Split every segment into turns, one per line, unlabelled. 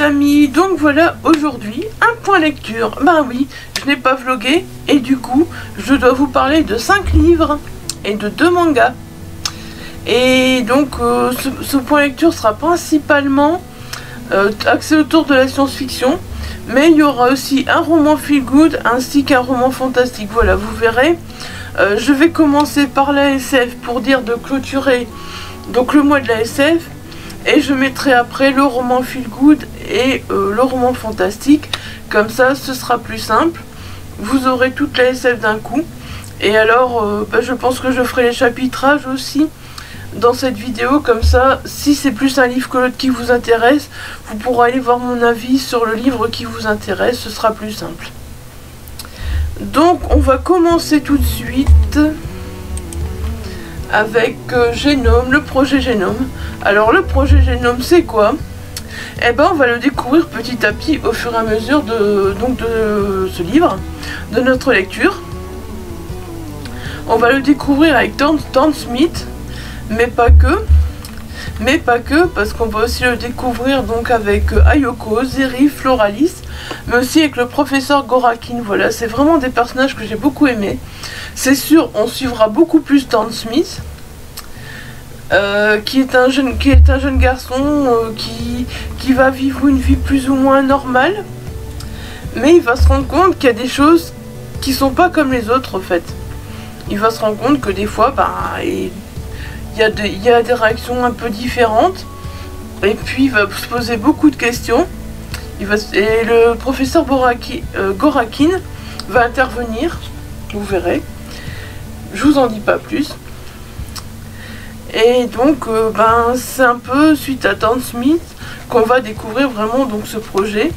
amis, donc voilà aujourd'hui un point lecture. Ben oui, je n'ai pas vlogué et du coup je dois vous parler de 5 livres et de 2 mangas. Et donc ce point lecture sera principalement axé autour de la science-fiction, mais il y aura aussi un roman feel good ainsi qu'un roman fantastique. Voilà, vous verrez. Je vais commencer par la SF pour dire de clôturer donc le mois de la SF. Et je mettrai après le roman feel good et le roman fantastique. Comme ça, ce sera plus simple. Vous aurez toute la SF d'un coup. Et alors, je pense que je ferai les chapitrages aussi dans cette vidéo. Comme ça, si c'est plus un livre que l'autre qui vous intéresse, vous pourrez aller voir mon avis sur le livre qui vous intéresse. Ce sera plus simple. Donc, on va commencer tout de suite avec Génome, le projet Génome. Alors le projet Génome, c'est quoi? Eh ben on va le découvrir petit à petit au fur et à mesure de ce livre, de notre lecture. On va le découvrir avec Thorne Smith, mais pas que, parce qu'on va aussi le découvrir donc avec Ayoko, Zeri, Floralis, mais aussi avec le professeur Gorakin. Voilà, c'est vraiment des personnages que j'ai beaucoup aimés. C'est sûr, on suivra beaucoup plus Thorne Smith, qui est un jeune garçon qui va vivre une vie plus ou moins normale, mais il va se rendre compte qu'il y a des choses qui sont pas comme les autres en fait. Il va se rendre compte que des fois, il y a des réactions un peu différentes, et puis il va se poser beaucoup de questions. Et le professeur Gorakin va intervenir, vous verrez. Je vous en dis pas plus. Et donc c'est un peu suite à Thorne Smith qu'on va découvrir vraiment donc ce projet.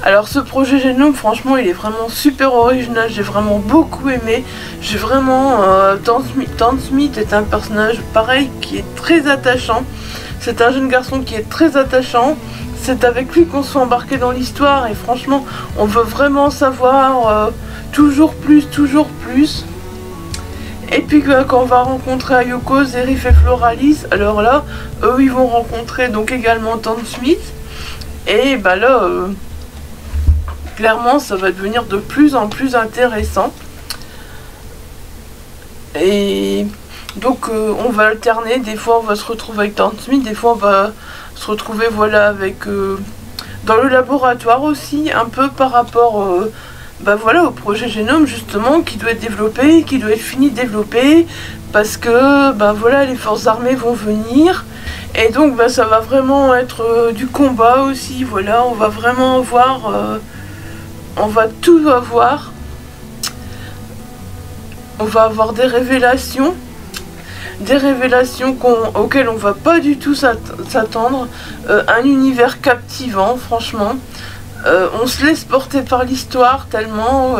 Alors ce projet Génome, franchement il est vraiment super original, j'ai vraiment beaucoup aimé. J'ai vraiment Thorne Smith est un personnage pareil qui est très attachant. C'est un jeune garçon qui est très attachant. C'est avec lui qu'on se fait embarquer dans l'histoire et franchement on veut vraiment savoir toujours plus. Et puis quand on va rencontrer Ayoko, Zerif et Floralis, alors là, eux ils vont rencontrer donc également Thorne Smith. Et là, clairement ça va devenir de plus en plus intéressant. Et donc on va alterner, des fois on va se retrouver avec Thorne Smith, des fois on va se retrouver voilà avec dans le laboratoire aussi, un peu par rapport au projet Génome justement qui doit être développé, qui doit être fini de développer parce que les forces armées vont venir et donc ça va vraiment être du combat aussi. Voilà, on va vraiment voir, on va tout avoir, on va avoir des révélations auxquelles on va pas du tout s'attendre, un univers captivant franchement. On se laisse porter par l'histoire tellement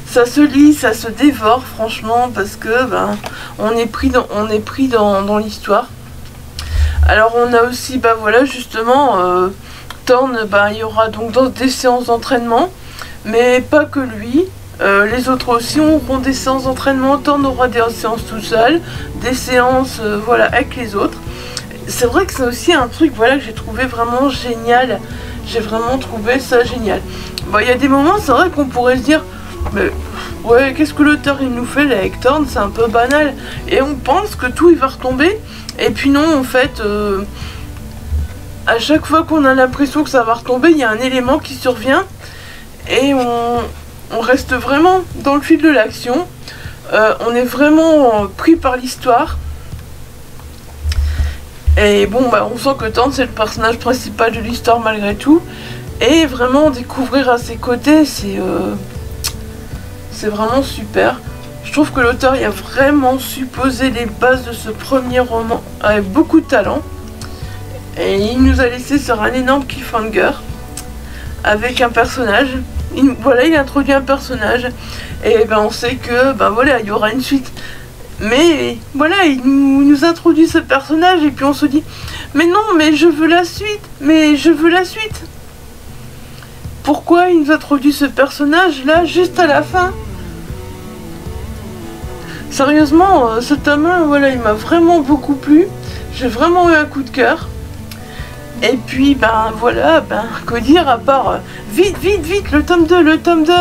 ça se lit, ça se dévore franchement parce que on est pris dans l'histoire. Alors on a aussi justement Thorne, il y aura donc des séances d'entraînement, mais pas que lui. Les autres aussi auront des séances d'entraînement. Thorne aura des séances tout seul, des séances avec les autres. C'est vrai que c'est aussi un truc que j'ai trouvé vraiment génial. J'ai vraiment trouvé ça génial. Il y a des moments, c'est vrai qu'on pourrait se dire, mais ouais, qu'est-ce que l'auteur il nous fait là avec Thorne, c'est un peu banal. Et on pense que tout il va retomber. Et puis non, en fait, à chaque fois qu'on a l'impression que ça va retomber, il y a un élément qui survient. Et on reste vraiment dans le fil de l'action. On est vraiment pris par l'histoire. Et on sent que Thorne c'est le personnage principal de l'histoire malgré tout. Et vraiment découvrir à ses côtés, c'est vraiment super. Je trouve que l'auteur a vraiment su poser les bases de ce premier roman avec beaucoup de talent. Et il nous a laissé sur un énorme cliffhanger avec un personnage. Il introduit un personnage. Et on sait que il y aura une suite. Mais il nous introduit ce personnage et puis on se dit mais non, mais je veux la suite, pourquoi il nous introduit ce personnage là juste à la fin? Sérieusement, ce tome 1, il m'a vraiment beaucoup plu. J'ai vraiment eu un coup de cœur. Et puis ben voilà, ben que dire à part vite vite vite le tome 2, le tome 2.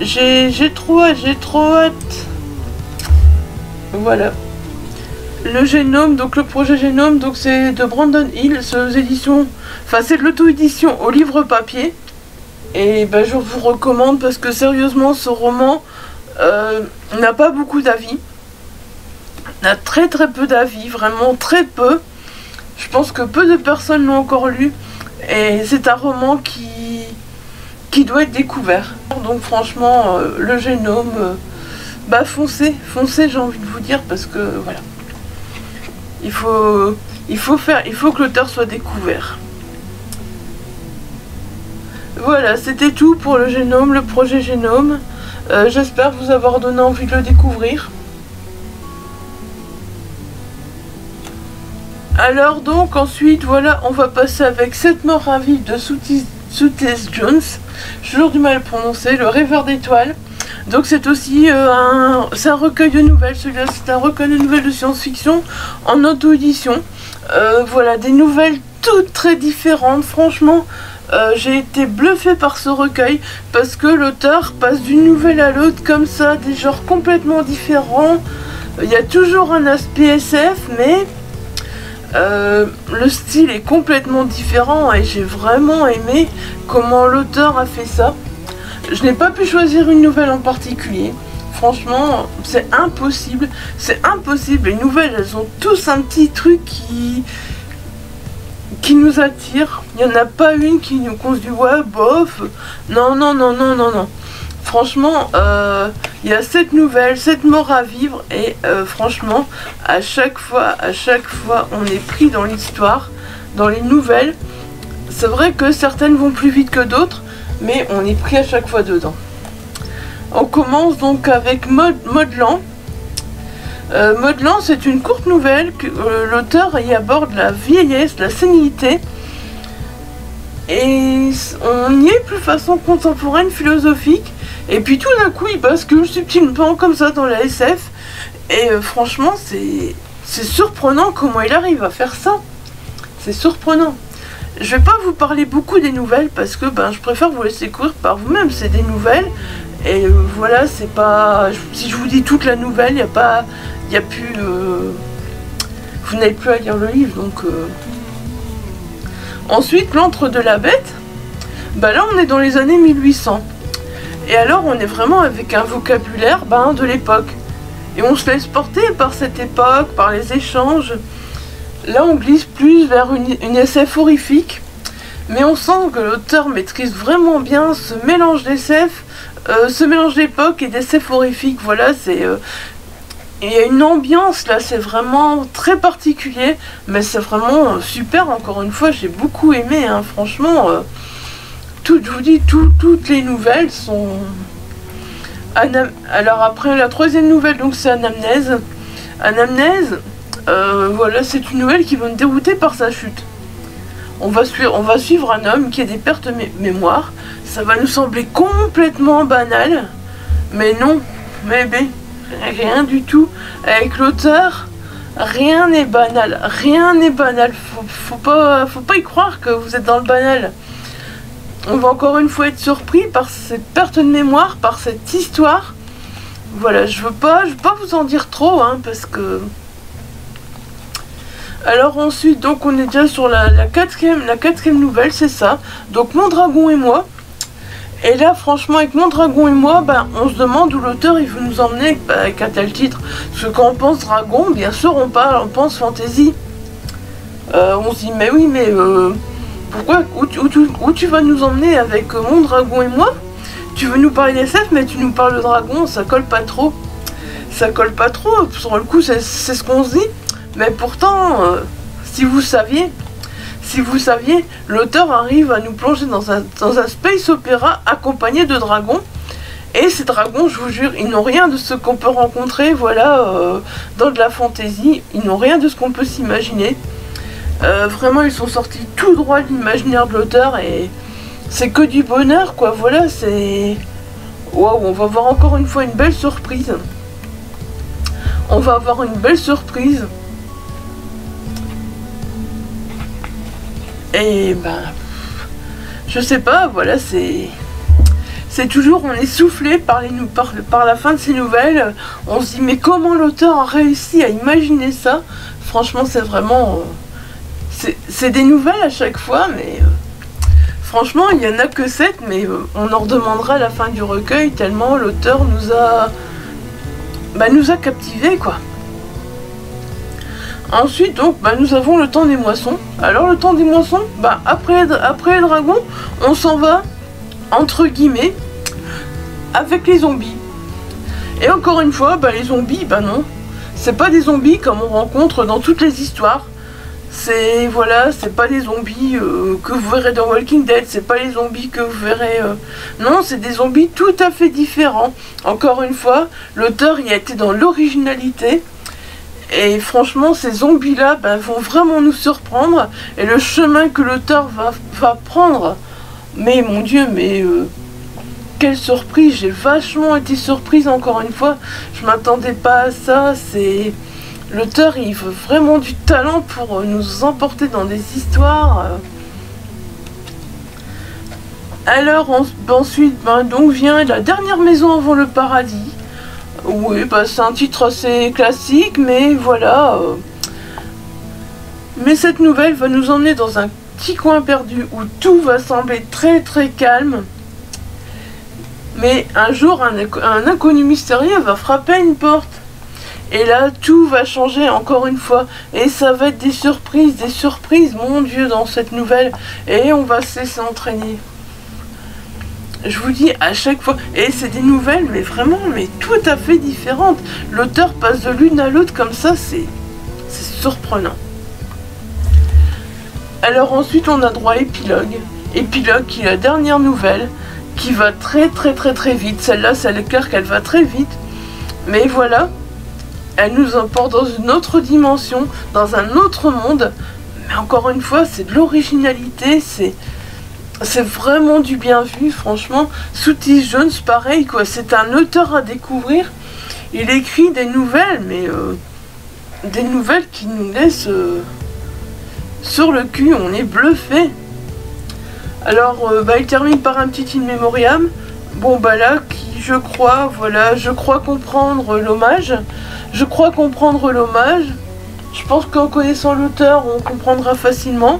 J'ai trop hâte. Voilà. Le Génome, donc le projet Génome, donc c'est de Brandon Hill, c'est aux éditions, enfin c'est de l'auto-édition au livre papier. Et ben je vous recommande parce que sérieusement ce roman n'a pas beaucoup d'avis. A très peu d'avis, vraiment très peu. Je pense que peu de personnes l'ont encore lu. Et c'est un roman qui doit être découvert. Donc franchement, le Génome, bah foncez, j'ai envie de vous dire, parce que voilà. Il faut que l'auteur soit découvert. Voilà, c'était tout pour le Génome, le projet Génome. J'espère vous avoir donné envie de le découvrir. Alors donc ensuite voilà, on va passer avec 7 morts à vivre de Soothis Jones. J'ai toujours du mal à le prononcer, le rêveur d'étoiles. Donc c'est aussi un recueil de nouvelles, celui-là c'est un recueil de nouvelles de science-fiction en auto-édition. Voilà, des nouvelles toutes très différentes, franchement. J'ai été bluffée par ce recueil parce que l'auteur passe d'une nouvelle à l'autre comme ça, des genres complètement différents. Il y a toujours un aspect SF, mais le style est complètement différent et j'ai vraiment aimé comment l'auteur a fait ça. Je n'ai pas pu choisir une nouvelle en particulier. Franchement, c'est impossible. C'est impossible. Les nouvelles, elles ont tous un petit truc qui nous attire. Il n'y en a pas une qu'on se dit ouais, bof. Non. Franchement, il y a 7 nouvelles, 7 morts à vivre et franchement, à chaque fois, on est pris dans l'histoire, dans les nouvelles. C'est vrai que certaines vont plus vite que d'autres, mais on est pris à chaque fois dedans. On commence donc avec Modeland. Modeland, c'est une courte nouvelle que l'auteur y aborde la vieillesse, la sénilité. Et on y est plus façon contemporaine, philosophique. Et puis tout d'un coup, il bascule subtilement comme ça dans la SF. Et franchement, c'est surprenant comment il arrive à faire ça. C'est surprenant. Je vais pas vous parler beaucoup des nouvelles parce que ben, je préfère vous laisser courir par vous-même. C'est des nouvelles. Et voilà, c'est pas... Si je vous dis toute la nouvelle, il n'y a plus... vous n'avez plus à lire le livre, donc... Ensuite, l'antre de la bête. Bah là, on est dans les années 1800. Et alors, on est vraiment avec un vocabulaire de l'époque. Et on se laisse porter par cette époque, par les échanges. Là, on glisse plus vers une SF horrifique. Mais on sent que l'auteur maîtrise vraiment bien ce mélange d'SF, ce mélange d'époque et d'SF horrifique. Voilà, c'est... il y a une ambiance là, c'est vraiment très particulier, mais c'est vraiment super. Encore une fois, j'ai beaucoup aimé, hein, franchement. Je vous dis, toutes les nouvelles sont... Alors après, la troisième nouvelle, donc c'est Anamnèse. Anamnèse, voilà, c'est une nouvelle qui va me dérouter par sa chute. On va suivre un homme qui a des pertes de mémoire. Ça va nous sembler complètement banal, mais non, mais rien du tout. Avec l'auteur, rien n'est banal. Rien n'est banal. Faut pas y croire que vous êtes dans le banal. On va encore une fois être surpris par cette perte de mémoire, par cette histoire. Voilà, je veux pas vous en dire trop, hein, parce que... Alors ensuite, donc on est déjà sur la quatrième nouvelle, c'est ça. Donc Mon Dragon et moi. Et là, franchement, avec Mon Dragon et moi, on se demande où l'auteur il veut nous emmener avec un tel titre. Parce que quand on pense dragon, bien sûr, on pense fantasy. On se dit, mais oui, mais pourquoi, où tu vas nous emmener avec Mon Dragon et moi? Tu veux nous parler d'SF, mais tu nous parles de dragon, ça colle pas trop. Ça colle pas trop, sur le coup, c'est ce qu'on se dit. Mais pourtant, si vous saviez, l'auteur arrive à nous plonger dans un space opéra accompagné de dragons. Et ces dragons, je vous jure, ils n'ont rien de ce qu'on peut rencontrer, voilà, dans de la fantaisie. Ils n'ont rien de ce qu'on peut s'imaginer. Vraiment, ils sont sortis tout droit de l'imaginaire de l'auteur et c'est que du bonheur, quoi. Voilà, c'est... Waouh, on va avoir encore une fois une belle surprise. Et ben, je sais pas, voilà, c'est toujours, on est soufflé par la fin de ces nouvelles. On se dit, mais comment l'auteur a réussi à imaginer ça? Franchement, c'est vraiment... c'est des nouvelles à chaque fois, mais... franchement, il n'y en a que 7, mais on en redemandera à la fin du recueil, tellement l'auteur nous a captivés, quoi. Ensuite, donc, nous avons le temps des moissons. Alors, le temps des moissons, après les dragons, on s'en va, entre guillemets, avec les zombies. Et encore une fois, les zombies, non. C'est pas des zombies comme on rencontre dans toutes les histoires. C'est, voilà, c'est pas des zombies que vous verrez dans Walking Dead, c'est pas les zombies que vous verrez... Non, c'est des zombies tout à fait différents. Encore une fois, l'auteur y a été dans l'originalité. Et franchement, ces zombies-là vont vraiment nous surprendre. Et le chemin que l'auteur va prendre, mais mon Dieu, mais quelle surprise! J'ai vachement été surprise encore une fois. Je m'attendais pas à ça. C'est... L'auteur, il veut vraiment du talent pour nous emporter dans des histoires. Alors ensuite, donc vient La dernière maison avant le paradis. Oui, c'est un titre assez classique, mais voilà. Mais cette nouvelle va nous emmener dans un petit coin perdu où tout va sembler très très calme. Mais un jour, un inconnu mystérieux va frapper à une porte. Et là, tout va changer encore une fois. Et ça va être des surprises, mon Dieu, dans cette nouvelle. Et on va se laisser entraîner. Je vous dis à chaque fois, et c'est des nouvelles, mais vraiment, mais tout à fait différentes. L'auteur passe de l'une à l'autre comme ça, c'est surprenant. Alors ensuite, on a droit à Épilogue. Épilogue qui est la dernière nouvelle, qui va très vite. Celle-là, c'est clair qu'elle va très vite. Mais voilà, elle nous emporte dans une autre dimension, dans un autre monde. Mais encore une fois, c'est de l'originalité, c'est vraiment du bien vu, franchement. Sooty Jones, pareil, quoi. C'est un auteur à découvrir. Il écrit des nouvelles, mais des nouvelles qui nous laissent sur le cul. On est bluffé. Alors, il termine par un petit in memoriam. Bon, là, qui, je crois comprendre l'hommage. Je pense qu'en connaissant l'auteur, on comprendra facilement.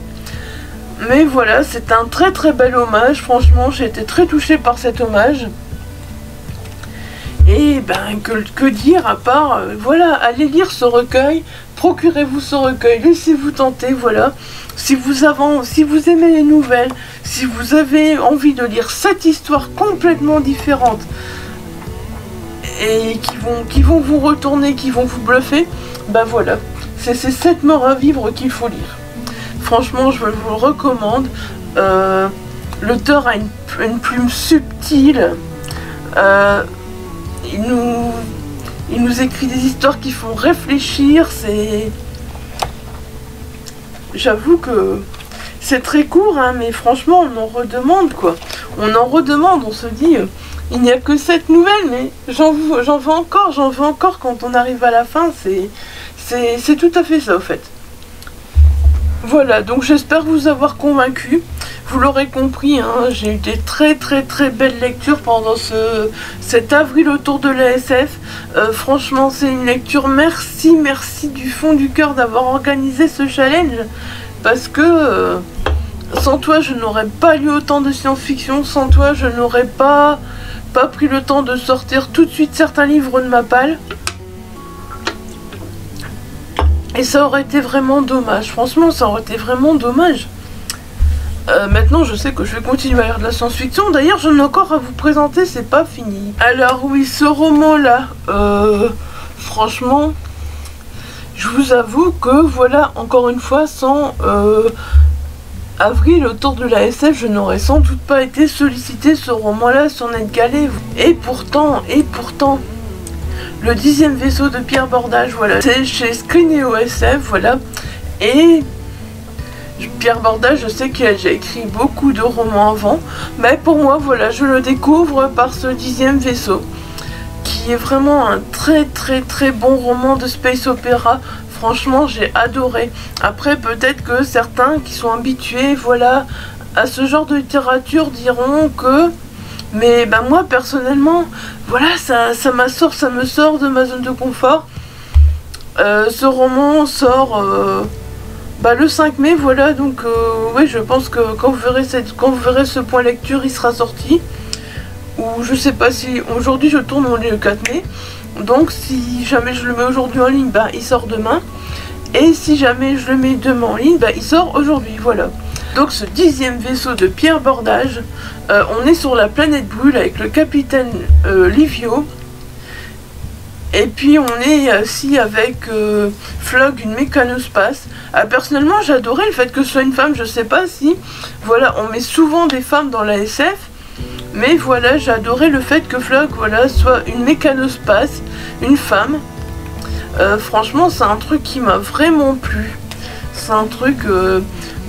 Mais voilà, c'est un très bel hommage. Franchement, j'ai été très touchée par cet hommage. Et que dire à part, voilà, allez lire ce recueil, procurez-vous ce recueil, laissez-vous tenter, voilà. Si vous aimez les nouvelles, si vous avez envie de lire cette histoire complètement différente et qui vont vous retourner, qui vont vous bluffer, voilà, c'est ces 7 morts à vivre qu'il faut lire. Franchement, je vous le recommande. L'auteur a une plume subtile. Il nous écrit des histoires qui font réfléchir. J'avoue que c'est très court, hein, mais franchement, on en redemande, quoi. On en redemande, on se dit, il n'y a que 7 nouvelles, mais j'en veux encore quand on arrive à la fin. C'est tout à fait ça, au fait. Voilà, donc j'espère vous avoir convaincu. Vous l'aurez compris, hein, j'ai eu des très belles lectures pendant cet avril autour de la SF. Franchement, c'est une lecture. Merci du fond du cœur d'avoir organisé ce challenge. Parce que sans toi, je n'aurais pas lu autant de science-fiction. Sans toi, je n'aurais pas pris le temps de sortir tout de suite certains livres de ma palle. Et ça aurait été vraiment dommage. Franchement, ça aurait été vraiment dommage. Maintenant, je sais que je vais continuer à lire de la science-fiction. D'ailleurs, j'en ai encore à vous présenter, c'est pas fini. Alors oui, ce roman-là, franchement, je vous avoue que, voilà, encore une fois, sans Avril autour de la SF, je n'aurais sans doute pas été sollicité ce roman-là sur NetGalley. Et pourtant, le 10e vaisseau de Pierre Bordage, voilà, c'est chez Screenéo SF, voilà. Et Pierre Bordage, je sais qu'il a déjà écrit beaucoup de romans avant, mais pour moi, voilà, je le découvre par ce 10e vaisseau, qui est vraiment un très bon roman de space opéra. Franchement, j'ai adoré. Après, peut-être que certains qui sont habitués, voilà, à ce genre de littérature diront que... Mais ben moi, personnellement, voilà, ça me sort de ma zone de confort. Ce roman sort le 5 mai, voilà, donc oui, je pense que quand vous verrez ce point lecture, il sera sorti. Ou je sais pas si... Aujourd'hui, je tourne, on est le 4 mai. Donc si jamais je le mets aujourd'hui en ligne, bah, il sort demain. Et si jamais je le mets demain en ligne, bah, il sort aujourd'hui, voilà. Donc ce 10e vaisseau de Pierre Bordage, on est sur la planète Brûle avec le capitaine Livio. Et puis on est aussi avec Flog, une mécanospace. Personnellement, j'adorais le fait que ce soit une femme, je sais pas si... Voilà, on met souvent des femmes dans la SF. Mais voilà, j'ai adoré le fait que Flog, voilà, soit une mécanospace, une femme. Franchement, c'est un truc qui m'a vraiment plu. C'est un truc...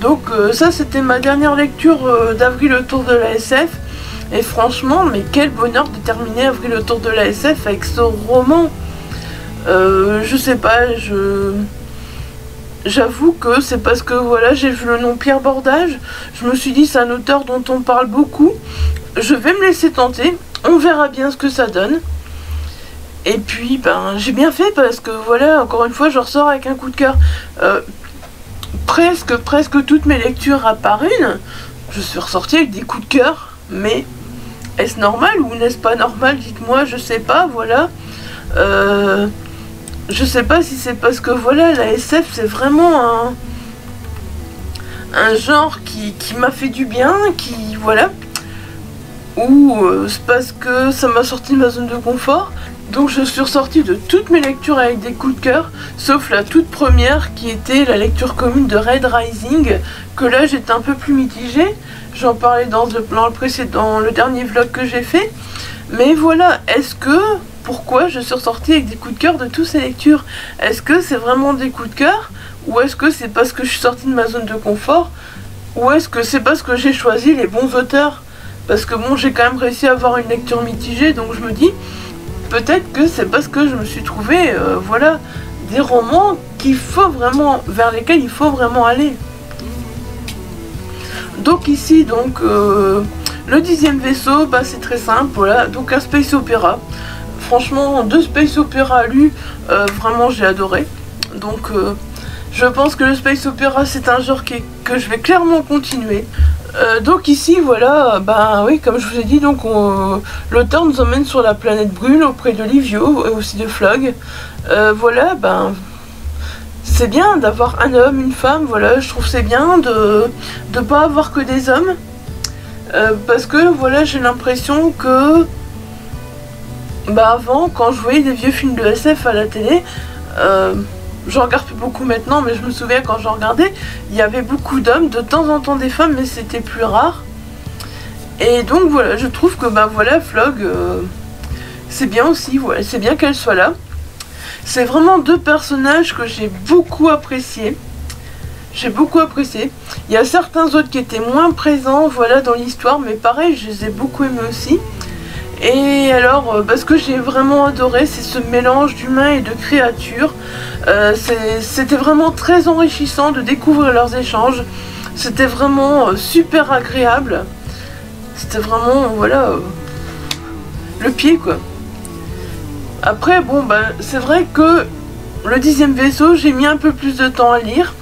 Donc ça, c'était ma dernière lecture d'Avril autour de la SF. Et franchement, mais quel bonheur de terminer Avril autour de la SF avec ce roman. Je sais pas, j'avoue que c'est parce que voilà, j'ai vu le nom Pierre Bordage. Je me suis dit, c'est un auteur dont on parle beaucoup. Je vais me laisser tenter, on verra bien ce que ça donne. Et puis, ben, j'ai bien fait parce que voilà, encore une fois, je ressors avec un coup de cœur. Presque toutes mes lectures à part une, je suis ressortie avec des coups de cœur. Mais est-ce normal ou n'est-ce pas normal? Dites-moi, je sais pas, voilà. Je sais pas si c'est parce que voilà, la SF c'est vraiment un genre qui m'a fait du bien, qui voilà. Ou c'est parce que ça m'a sorti de ma zone de confort. Donc je suis ressortie de toutes mes lectures avec des coups de cœur, sauf la toute première qui était la lecture commune de Red Rising, que là j'étais un peu plus mitigée. J'en parlais dans le dernier vlog que j'ai fait. Mais voilà, pourquoi je suis ressortie avec des coups de cœur de toutes ces lectures? Est-ce que c'est vraiment des coups de cœur? Ou est-ce que c'est parce que je suis sortie de ma zone de confort? Ou est-ce que c'est parce que j'ai choisi les bons auteurs? Parce que bon, j'ai quand même réussi à avoir une lecture mitigée, donc je me dis, peut-être que c'est parce que je me suis trouvé, voilà, des romans vers lesquels il faut vraiment aller. Donc ici, donc, le 10e vaisseau, bah, c'est très simple, voilà, donc un space opéra. Franchement, 2 space opéra lus, vraiment j'ai adoré. Donc je pense que le space opéra c'est un genre que je vais clairement continuer. Donc ici voilà, bah oui, comme je vous ai dit, donc l'auteur nous emmène sur la planète Brûle auprès de Livio et aussi de Flog. Voilà, ben c'est bien d'avoir un homme, une femme, voilà, je trouve c'est bien de pas avoir que des hommes. Parce que voilà, j'ai l'impression que bah avant, quand je voyais des vieux films de SF à la télé, j'en regarde plus beaucoup maintenant, mais je me souviens quand j'en regardais, il y avait beaucoup d'hommes, de temps en temps des femmes, mais c'était plus rare. Et donc voilà, je trouve que bah voilà, Flog, c'est bien aussi, voilà, c'est bien qu'elle soit là. C'est vraiment 2 personnages que j'ai beaucoup appréciés. J'ai beaucoup apprécié. Il y a certains autres qui étaient moins présents, voilà, dans l'histoire, mais pareil, je les ai beaucoup aimés aussi. Et alors, ce que j'ai vraiment adoré, c'est ce mélange d'humains et de créatures. C'était vraiment très enrichissant de découvrir leurs échanges. C'était vraiment super agréable. C'était vraiment, voilà, le pied, quoi. Après, bon, bah, c'est vrai que le 10e vaisseau, j'ai mis un peu plus de temps à lire.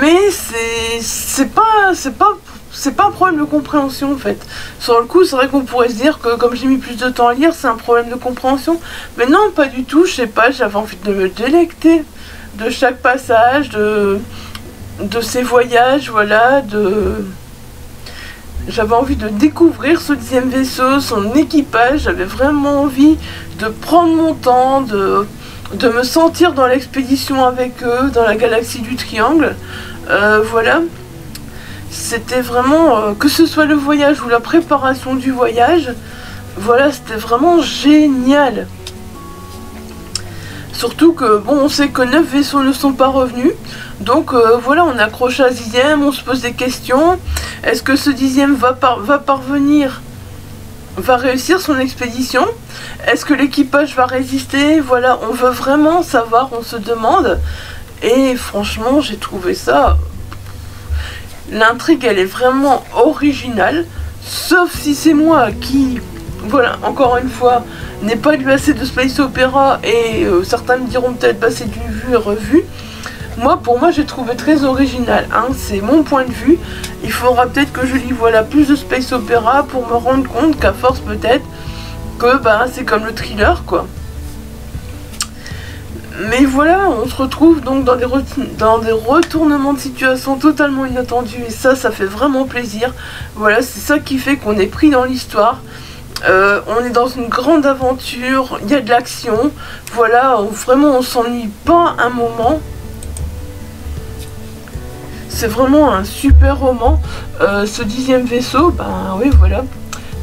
Mais c'est pas un problème de compréhension en fait. Sur le coup, c'est vrai qu'on pourrait se dire que comme j'ai mis plus de temps à lire, c'est un problème de compréhension. Mais non, pas du tout, je sais pas, j'avais envie de me délecter de chaque passage, de ces voyages, voilà, j'avais envie de découvrir ce 10e vaisseau, son équipage, j'avais vraiment envie de prendre mon temps, de me sentir dans l'expédition avec eux, dans la galaxie du Triangle, voilà. C'était vraiment, que ce soit le voyage ou la préparation du voyage, voilà, c'était vraiment génial. Surtout que, bon, on sait que 9 vaisseaux ne sont pas revenus, donc voilà, on accroche à 10e, on se pose des questions. Est-ce que ce 10e va parvenir, va réussir son expédition? Est-ce que l'équipage va résister? Voilà, on veut vraiment savoir, on se demande. Et franchement, j'ai trouvé ça... L'intrigue, elle est vraiment originale. Sauf si c'est moi qui, voilà, encore une fois, n'ai pas lu assez de space opéra. Et certains me diront peut-être, bah c'est du vu et revu. Moi, pour moi, j'ai trouvé très original, hein, c'est mon point de vue. Il faudra peut-être que je lis, voilà, plus de space opéra pour me rendre compte qu'à force peut-être que bah, c'est comme le thriller, quoi. Mais voilà, on se retrouve donc dans des retournements de situation totalement inattendus. Et ça fait vraiment plaisir. Voilà, c'est ça qui fait qu'on est pris dans l'histoire. On est dans une grande aventure, il y a de l'action. Voilà, vraiment on s'ennuie pas un moment. C'est vraiment un super roman. Ce 10e vaisseau, ben oui voilà.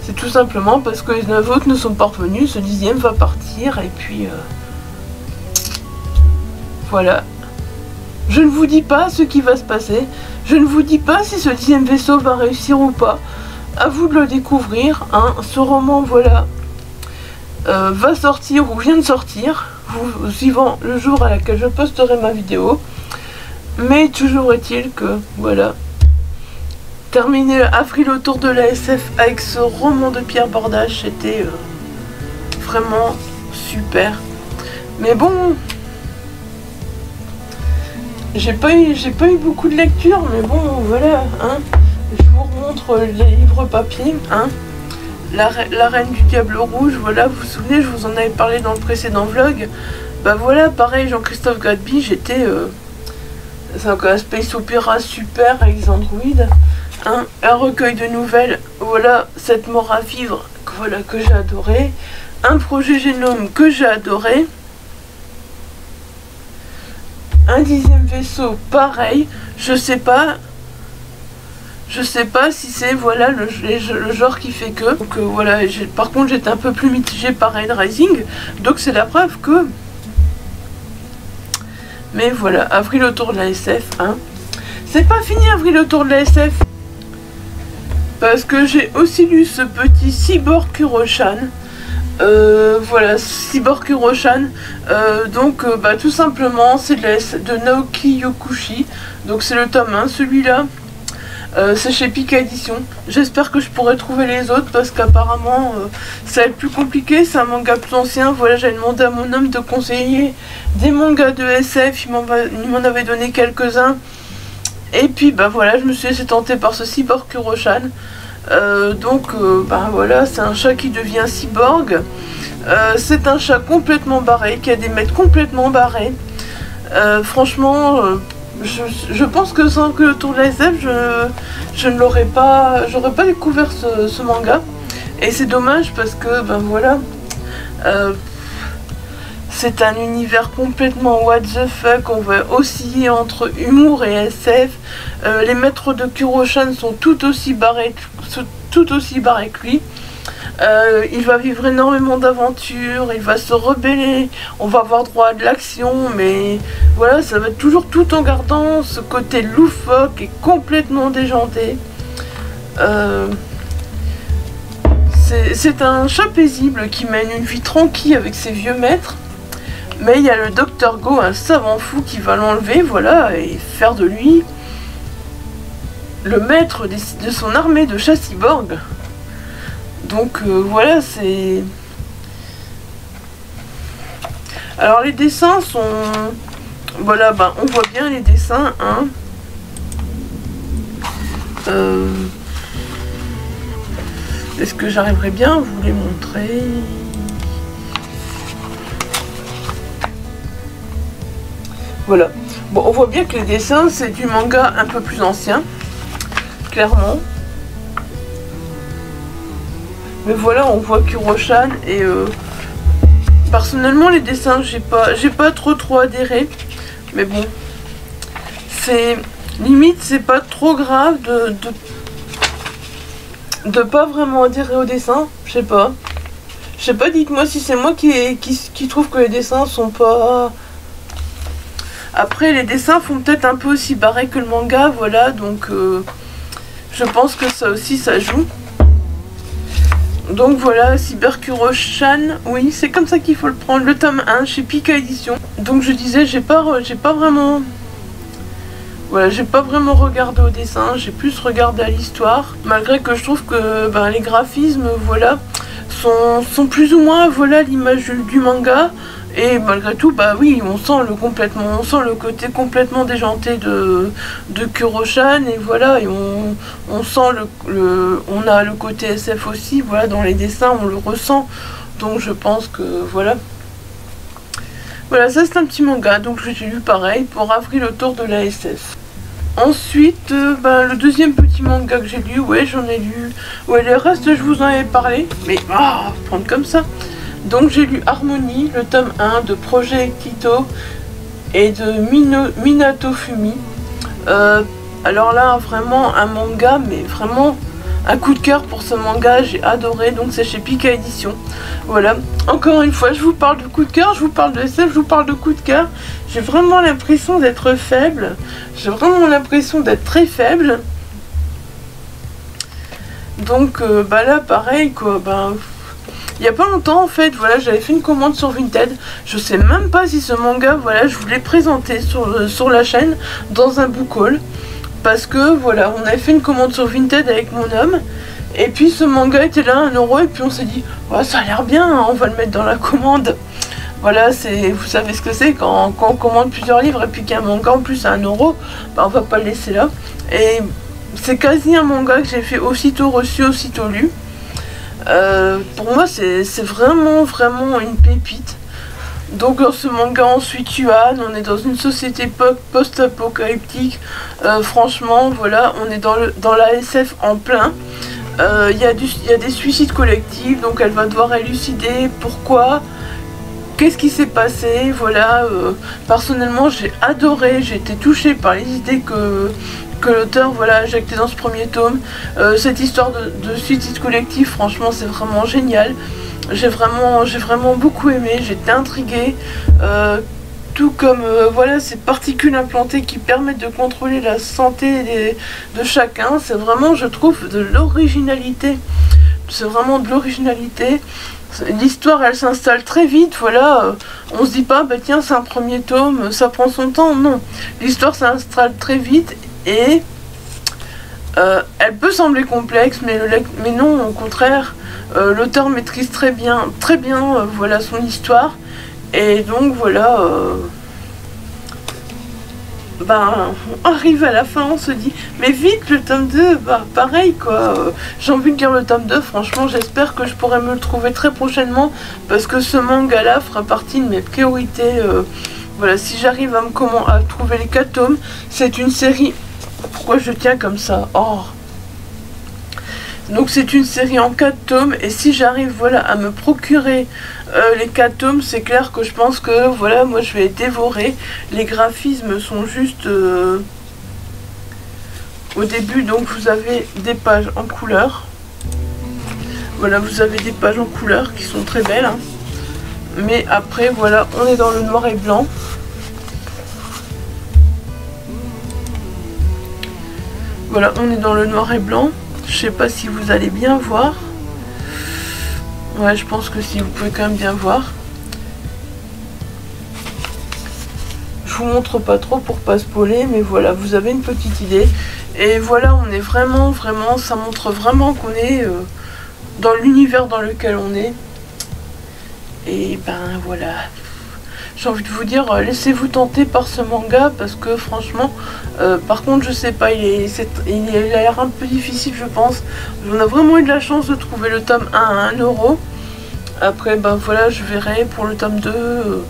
C'est tout simplement parce que les 9 autres ne sont pas revenus. Ce 10e va partir et puis... voilà. Je ne vous dis pas ce qui va se passer. Je ne vous dis pas si ce 10e vaisseau va réussir ou pas. À vous de le découvrir. Hein. Ce roman, voilà, va sortir ou vient de sortir, suivant le jour à laquelle je posterai ma vidéo. Mais toujours est-il que, voilà, terminer avril autour de la SF avec ce roman de Pierre Bordage, c'était vraiment super. Mais bon... J'ai pas eu beaucoup de lecture, mais bon, voilà, hein. Je vous remontre les livres papier, hein. La Reine du Diable Rouge, voilà, vous vous souvenez, je vous en avais parlé dans le précédent vlog. Bah voilà, pareil, Jean-Christophe Gadeby, j'étais... c'est un space opéra super avec Android, hein. Un recueil de nouvelles, voilà, Cette mort à vivre, voilà, que j'ai adoré. Un projet Génome que j'ai adoré. Un 10e vaisseau, pareil, je sais pas si c'est voilà le genre qui fait que. Donc voilà, par contre j'étais un peu plus mitigée par Raid Rising, donc c'est la preuve que. Mais voilà, avril autour de la SF, hein. C'est pas fini avril autour de la SF, parce que j'ai aussi lu ce petit Cyborg Kuro-chan. Voilà, Cyborg Kuro-chan, donc bah, tout simplement c'est de Naoki Yokushi, donc c'est le tome 1, celui-là, c'est chez Pika Édition. J'espère que je pourrai trouver les autres parce qu'apparemment ça va être plus compliqué, c'est un manga plus ancien. Voilà, j'ai demandé à mon homme de conseiller des mangas de SF, il m'en avait donné quelques-uns, et puis bah voilà, je me suis laissé tenter par ce Cyborg Kuro-chan. Bah voilà, c'est un chat qui devient cyborg. C'est un chat complètement barré, qui a des mètres complètement barrés. Franchement, je pense que sans que le tour de la SF, je ne l'aurais pas, j'aurais pas découvert ce manga. Et c'est dommage parce que, ben voilà, c'est un univers complètement what the fuck. On va osciller entre humour et SF. Les maîtres de Kuro-chan sont tout aussi barrés que lui. Il va vivre énormément d'aventures, il va se rebeller, on va avoir droit à de l'action, mais voilà, ça va être toujours tout en gardant ce côté loufoque et complètement déjanté. C'est un chat paisible qui mène une vie tranquille avec ses vieux maîtres. Mais il y a le Dr Go, un savant fou, qui va l'enlever, voilà, et faire de lui le maître de son armée de chats cyborgs. Donc voilà, c'est... Alors les dessins sont... Voilà, ben on voit bien les dessins, hein. Est-ce que j'arriverai bien à vous les montrer? Voilà. Bon, on voit bien que les dessins, c'est du manga un peu plus ancien. Clairement. Mais voilà, on voit Kuro-chan et... personnellement, les dessins, j'ai pas trop adhéré. Mais bon. C'est... Limite, c'est pas trop grave de pas vraiment adhérer au dessin. Je sais pas. Je sais pas, dites-moi si c'est moi qui trouve que les dessins sont pas... Après, les dessins font peut-être un peu aussi barré que le manga, voilà, donc je pense que ça aussi, ça joue. Donc voilà, Cyberkuro-chan, oui, c'est comme ça qu'il faut le prendre, le tome 1 chez Pika Édition. Donc je disais, j'ai pas vraiment... Voilà, j'ai pas vraiment regardé au dessin, j'ai plus regardé à l'histoire. Malgré que je trouve que ben, les graphismes, voilà, sont plus ou moins, voilà, l'image du manga. Et malgré tout, bah oui, on sent le côté complètement déjanté de Kuro-chan, et voilà, et on sent on a le côté SF aussi, voilà, dans les dessins, on le ressent. Donc je pense que voilà. Voilà, ça c'est un petit manga, donc j'ai lu pareil pour Avril autour de la SF. Ensuite, le deuxième petit manga que j'ai lu, ouais, j'en ai lu. Ouais, le reste, je vous en avais parlé, mais prendre comme ça. Donc j'ai lu Harmonie, le tome 1 de Projet Kito et de Minato Fumi. Alors là, vraiment un manga, mais vraiment un coup de cœur pour ce manga, j'ai adoré, donc c'est chez Pika Édition. Voilà, encore une fois, je vous parle de coup de cœur, je vous parle de SF, je vous parle de coup de cœur. J'ai vraiment l'impression d'être faible, j'ai vraiment l'impression d'être très faible. Donc là, pareil, quoi, il n'y a pas longtemps en fait, voilà, j'avais fait une commande sur Vinted. Je sais même pas si ce manga, voilà, je vous l'ai présenté sur la chaîne dans un book haul. Parce que voilà, on avait fait une commande sur Vinted avec mon homme. Et puis ce manga était là, 1 €. Et puis on s'est dit, oh, ça a l'air bien, hein, on va le mettre dans la commande. Voilà, vous savez ce que c'est quand on commande plusieurs livres et puis qu'il y a un manga en plus à 1 €, on va pas le laisser là. Et c'est quasi un manga que j'ai fait aussitôt reçu, aussitôt lu. Pour moi c'est vraiment une pépite. Donc dans ce manga on suit Tuan, on est dans une société post-apocalyptique. Franchement voilà, on est dans la SF en plein. Il y a des suicides collectifs, donc elle va devoir élucider pourquoi, qu'est-ce qui s'est passé, voilà. Personnellement j'ai adoré, j'ai été touchée par les idées que l'auteur voilà, a injecté dans ce premier tome. Cette histoire de suicide collectif, franchement c'est vraiment génial. J'ai vraiment beaucoup aimé, j'étais intriguée. Tout comme voilà, ces particules implantées qui permettent de contrôler la santé de chacun. C'est vraiment, je trouve, de l'originalité. C'est vraiment de l'originalité. L'histoire elle s'installe très vite, voilà. On se dit pas, bah tiens c'est un premier tome, ça prend son temps, non. L'histoire s'installe très vite et elle peut sembler complexe, mais non, au contraire, l'auteur maîtrise très bien, voilà, son histoire. Et donc voilà, on arrive à la fin, on se dit, mais vite le tome 2, pareil quoi, j'ai envie de lire le tome 2, franchement j'espère que je pourrai me le trouver très prochainement, parce que ce manga là fera partie de mes priorités, voilà, si j'arrive à trouver les 4 tomes, c'est une série, pourquoi je tiens comme ça, oh. Donc c'est une série en 4 tomes, et si j'arrive voilà, à me procurer les 4 tomes, c'est clair que je pense que voilà, moi je vais dévorer. Les graphismes sont juste au début, donc vous avez des pages en couleur. Voilà, vous avez des pages en couleur qui sont très belles, hein. Mais après voilà, on est dans le noir et blanc. Voilà, on est dans le noir et blanc. Je sais pas si vous allez bien voir. Ouais, je pense que si, vous pouvez quand même bien voir. Je vous montre pas trop pour pas spoiler, mais voilà, vous avez une petite idée. Et voilà, on est vraiment, ça montre vraiment qu'on est dans l'univers dans lequel on est. Et ben voilà. J'ai envie de vous dire, laissez-vous tenter par ce manga, parce que franchement, par contre je sais pas, il a l'air un peu difficile je pense. On a vraiment eu de la chance de trouver le tome 1 à 1 €. Après voilà, je verrai pour le tome 2,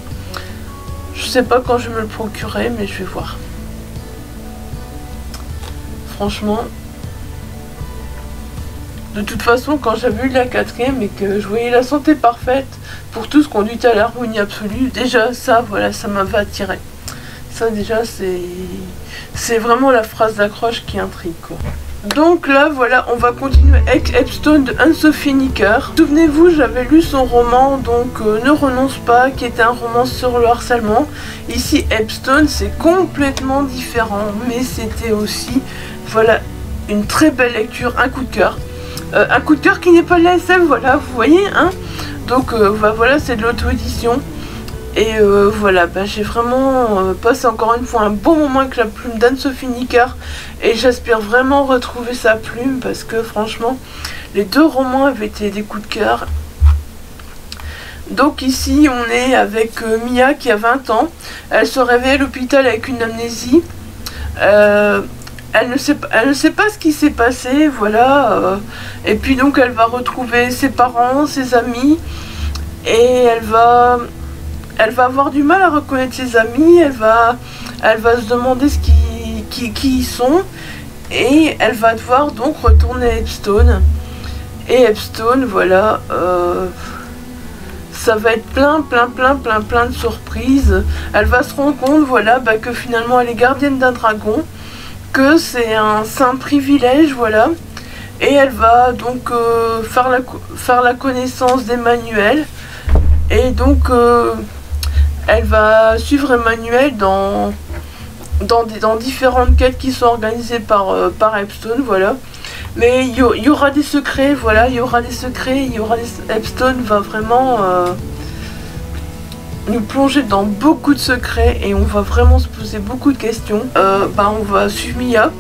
je sais pas quand je vais me le procurer, mais je vais voir. Franchement, de toute façon quand j'avais eu la 4e et que je voyais la santé parfaite pour tous conduite à l'harmonie absolue, déjà ça voilà, ça m'avait attiré. Ça déjà c'est vraiment la phrase d'accroche qui intrigue quoi. Donc là voilà, on va continuer avec Epstone de Anne-Sophie Nicker. Souvenez-vous, j'avais lu son roman donc Ne renonce pas, qui était un roman sur le harcèlement. Ici Epstone c'est complètement différent, mais c'était aussi voilà une très belle lecture, un coup de cœur. un coup de cœur qui n'est pas de la SF, voilà, vous voyez, hein. Donc bah, voilà, c'est de l'auto-édition. Et voilà, bah, j'ai vraiment passé encore une fois un bon moment avec la plume d'Anne-Sophie Nicker. Et j'espère vraiment retrouver sa plume parce que franchement, les 2 romans avaient été des coups de cœur. Donc ici, on est avec Mia qui a 20 ans. Elle se réveille à l'hôpital avec une amnésie. Elle ne sait pas ce qui s'est passé, voilà. Et puis donc, elle va retrouver ses parents, ses amis. Et elle va avoir du mal à reconnaître ses amis, elle va se demander qui ils sont, et elle va devoir donc retourner à Epstone. Et Epstone, voilà, ça va être plein de surprises. Elle va se rendre compte, voilà, bah, que finalement elle est gardienne d'un dragon, que c'est un privilège, voilà. Et elle va donc faire la connaissance d'Emmanuel, et donc elle va suivre Emmanuel dans différentes quêtes qui sont organisées par Epstone, voilà. Mais il y aura des secrets, voilà, Epstone va vraiment nous plonger dans beaucoup de secrets et on va vraiment se poser beaucoup de questions. Bah, on va suivre Mia,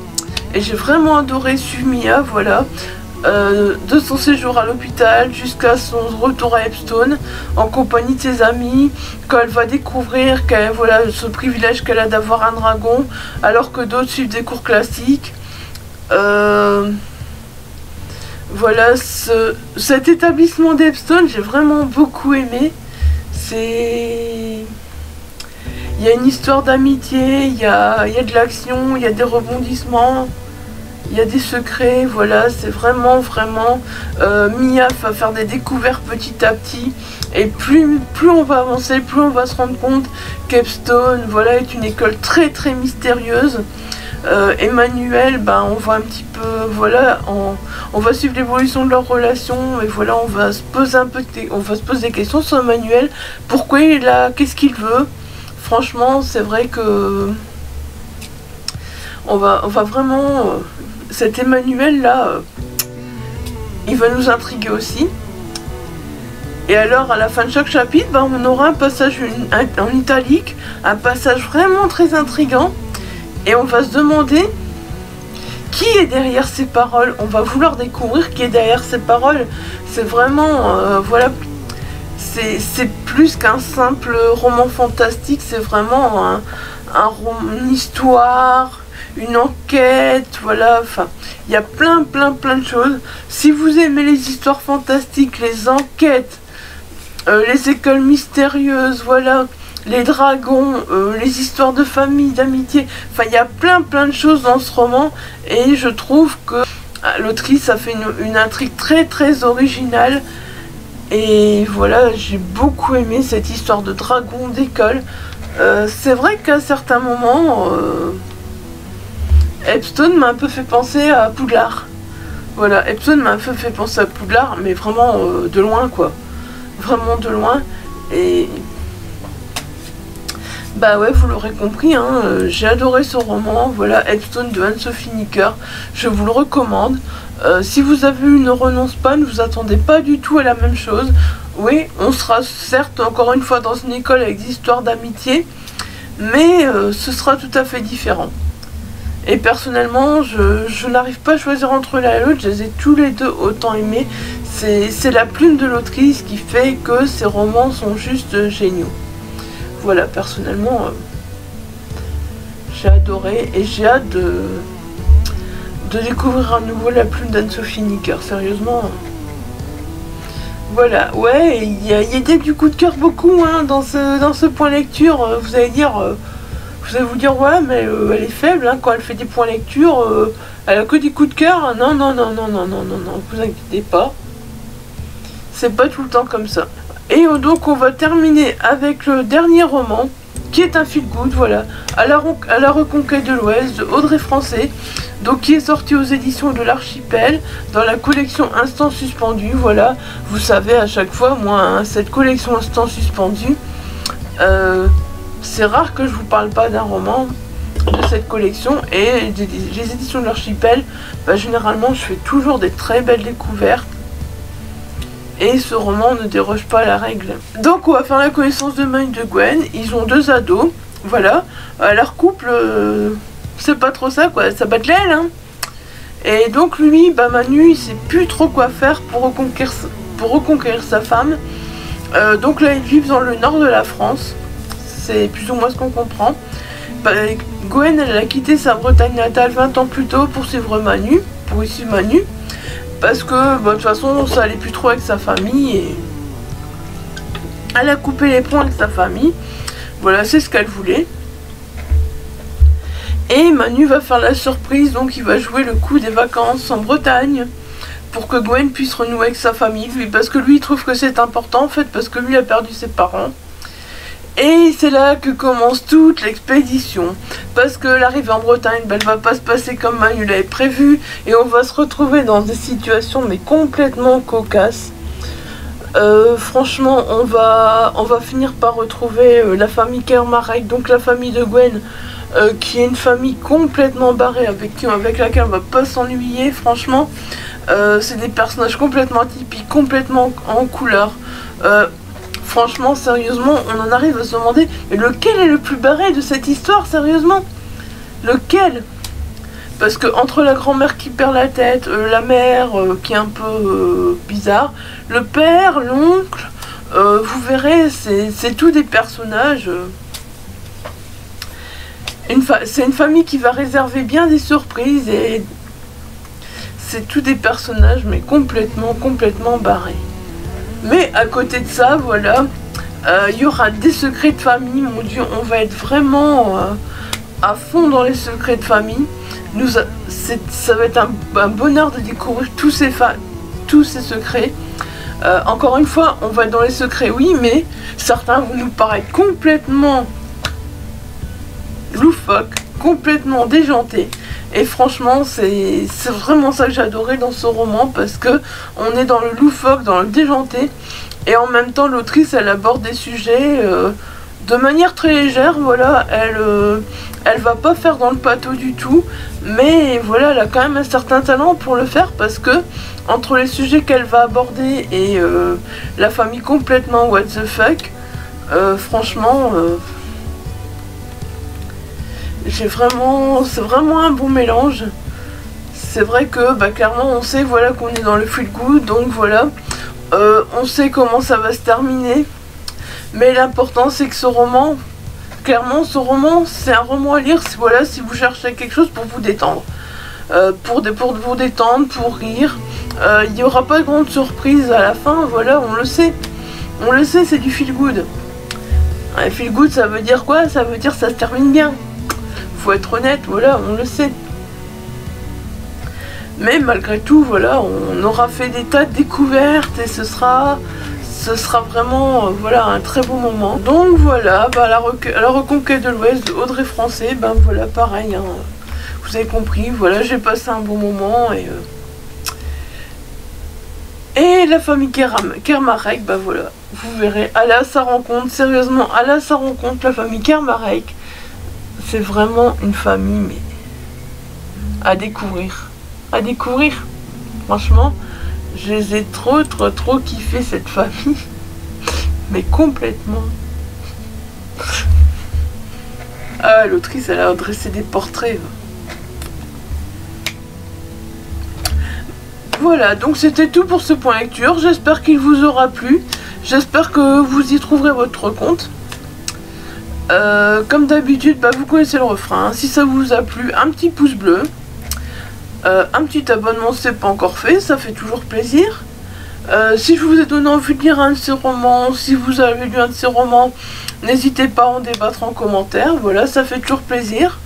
et j'ai vraiment adoré suivre Mia, voilà. De son séjour à l'hôpital jusqu'à son retour à Epstone en compagnie de ses amis, quand elle va découvrir voilà, ce privilège qu'elle a d'avoir un dragon alors que d'autres suivent des cours classiques. Voilà, cet établissement d'Epstone, j'ai vraiment beaucoup aimé. Il y a une histoire d'amitié, il y a de l'action, il y a des rebondissements. Il y a des secrets, voilà, c'est vraiment Mia va faire des découvertes petit à petit, et plus on va avancer, plus on va se rendre compte qu'Epstone, voilà, est une école très mystérieuse. Emmanuel, ben, on voit un petit peu, voilà, on va suivre l'évolution de leur relation, et voilà, on va se poser des questions sur Emmanuel, pourquoi il est là, qu'est-ce qu'il veut. Franchement, c'est vrai que on va vraiment... cet Emmanuel là, il va nous intriguer aussi. Et alors à la fin de chaque chapitre, bah, on aura un passage en italique, un passage vraiment très intriguant. Et on va se demander qui est derrière ces paroles. On va vouloir découvrir qui est derrière ces paroles. C'est vraiment, voilà, c'est plus qu'un simple roman fantastique, c'est vraiment une histoire, une enquête, voilà, enfin, il y a plein de choses. Si vous aimez les histoires fantastiques, les enquêtes, les écoles mystérieuses, voilà, les dragons, les histoires de famille, d'amitié, enfin, il y a plein de choses dans ce roman, et je trouve que l'autrice a fait une intrigue très originale. Et voilà, j'ai beaucoup aimé cette histoire de dragon d'école. C'est vrai qu'à certains moments, Epstone m'a un peu fait penser à Poudlard. Voilà, Epstone m'a un peu fait penser à Poudlard, mais vraiment de loin, quoi. Vraiment de loin. Et bah ouais, vous l'aurez compris, hein, j'ai adoré ce roman. Voilà, Epstone de Anne-Sophie Nicker. Je vous le recommande. Si vous avez eu Ne renonce pas, ne vous attendez pas du tout à la même chose. Oui, on sera certes encore une fois dans une école avec des histoires d'amitié, mais ce sera tout à fait différent. Et personnellement, je n'arrive pas à choisir entre l'un et l'autre, je les ai tous les deux autant aimés. C'est la plume de l'autrice qui fait que ces romans sont juste géniaux. Voilà, personnellement, j'ai adoré et j'ai hâte de découvrir à nouveau la plume d'Anne-Sophie Nicker, sérieusement. Voilà, ouais, il y a du coup de cœur beaucoup, hein, dans ce point lecture. Vous allez vous dire, ouais, mais elle est faible, hein, quand elle fait des points lecture, elle a que des coups de cœur. Non, vous inquiétez pas. C'est pas tout le temps comme ça. Et donc on va terminer avec le dernier roman, qui est un feel-good, voilà, à la reconquête de l'Ouest, de Audrey Français, donc qui est sorti aux éditions de l'Archipel, dans la collection Instant Suspendu, voilà. Vous savez, à chaque fois, moi, hein, cette collection Instant Suspendu, c'est rare que je vous parle pas d'un roman. de cette collection. Et les éditions de l'Archipel, bah, généralement je fais toujours des très belles découvertes. Et ce roman ne déroge pas à la règle. Donc on va faire la connaissance de Manu et de Gwen. Ils ont 2 ados. Voilà. Leur couple, c'est pas trop ça quoi. Ça bat de l'aile hein. Et donc lui, bah Manu, il sait plus trop quoi faire pour reconquérir sa femme. Donc là ils vivent dans le nord de la France. C'est plus ou moins ce qu'on comprend. Bah, Gwen elle a quitté sa Bretagne natale 20 ans plus tôt pour suivre Manu. Pour y suivre Manu. Parce que bah, de toute façon ça allait plus trop avec sa famille. Et elle a coupé les ponts avec sa famille. Voilà, c'est ce qu'elle voulait. Et Manu va faire la surprise, donc il va jouer le coup des vacances en Bretagne pour que Gwen puisse renouer avec sa famille, parce que lui il trouve que c'est important en fait, parce que lui a perdu ses parents. Et c'est là que commence toute l'expédition, parce que l'arrivée en Bretagne, ben, elle va pas se passer comme Manu l'avait prévu, et on va se retrouver dans des situations mais complètement cocasses. Franchement, on va finir par retrouver la famille Kermarek, donc la famille de Gwen, qui est une famille complètement barrée, avec laquelle on va pas s'ennuyer, franchement. C'est des personnages complètement atypiques, complètement en couleur. Franchement, sérieusement, on en arrive à se demander, mais lequel est le plus barré de cette histoire, sérieusement? Lequel? Parce que entre la grand-mère qui perd la tête, la mère qui est un peu bizarre, le père, l'oncle, vous verrez, c'est tous des personnages. C'est une famille qui va réserver bien des surprises et c'est tous des personnages mais complètement barrés. Mais à côté de ça, voilà, il y aura des secrets de famille, mon Dieu, on va être vraiment à fond dans les secrets de famille. Ça va être un bonheur de découvrir tous ces secrets. Encore une fois, on va être dans les secrets, oui, mais certains vont nous paraître complètement loufoques, complètement déjantés. Et franchement, c'est vraiment ça que j'ai adoré dans ce roman, parce que on est dans le loufoque, dans le déjanté, et en même temps l'autrice elle aborde des sujets de manière très légère. Voilà, elle va pas faire dans le pâteau du tout, mais voilà, elle a quand même un certain talent pour le faire, parce que entre les sujets qu'elle va aborder et la famille complètement what the fuck, franchement c'est vraiment un bon mélange. C'est vrai que bah, clairement on sait voilà qu'on est dans le feel good, donc voilà, on sait comment ça va se terminer, mais l'important c'est que ce roman, clairement ce roman c'est un roman à lire voilà, si vous cherchez quelque chose pour vous détendre, pour vous détendre, pour rire. Il n'y aura pas de grande surprise à la fin, voilà, on le sait, c'est du feel good. Un feel good ça veut dire quoi? Ça veut dire ça se termine bien. Faut être honnête, voilà, on le sait. Mais malgré tout, voilà, on aura fait des tas de découvertes et ce sera vraiment voilà, un très beau moment. Donc voilà, bah, la reconquête de l'Ouest de Audrey Français, ben voilà, pareil, hein, vous avez compris, voilà, j'ai passé un bon moment et la famille Kermarek, bah voilà, vous verrez, aller à sa rencontre, sérieusement, aller à sa rencontre, la famille Kermarek. C'est vraiment une famille mais à découvrir. Franchement, je les ai trop kiffé cette famille. Mais complètement. Ah, l'autrice elle a dressé des portraits. Voilà, donc c'était tout pour ce point lecture. J'espère qu'il vous aura plu. J'espère que vous y trouverez votre compte. Comme d'habitude, bah, vous connaissez le refrain. Si ça vous a plu, un petit pouce bleu, un petit abonnement si c'est pas encore fait, ça fait toujours plaisir. Si je vous ai donné envie de lire un de ces romans, si vous avez lu un de ces romans, n'hésitez pas à en débattre en commentaire. Voilà, ça fait toujours plaisir.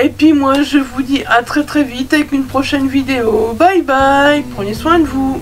Et puis moi je vous dis à très vite avec une prochaine vidéo. Bye bye, prenez soin de vous.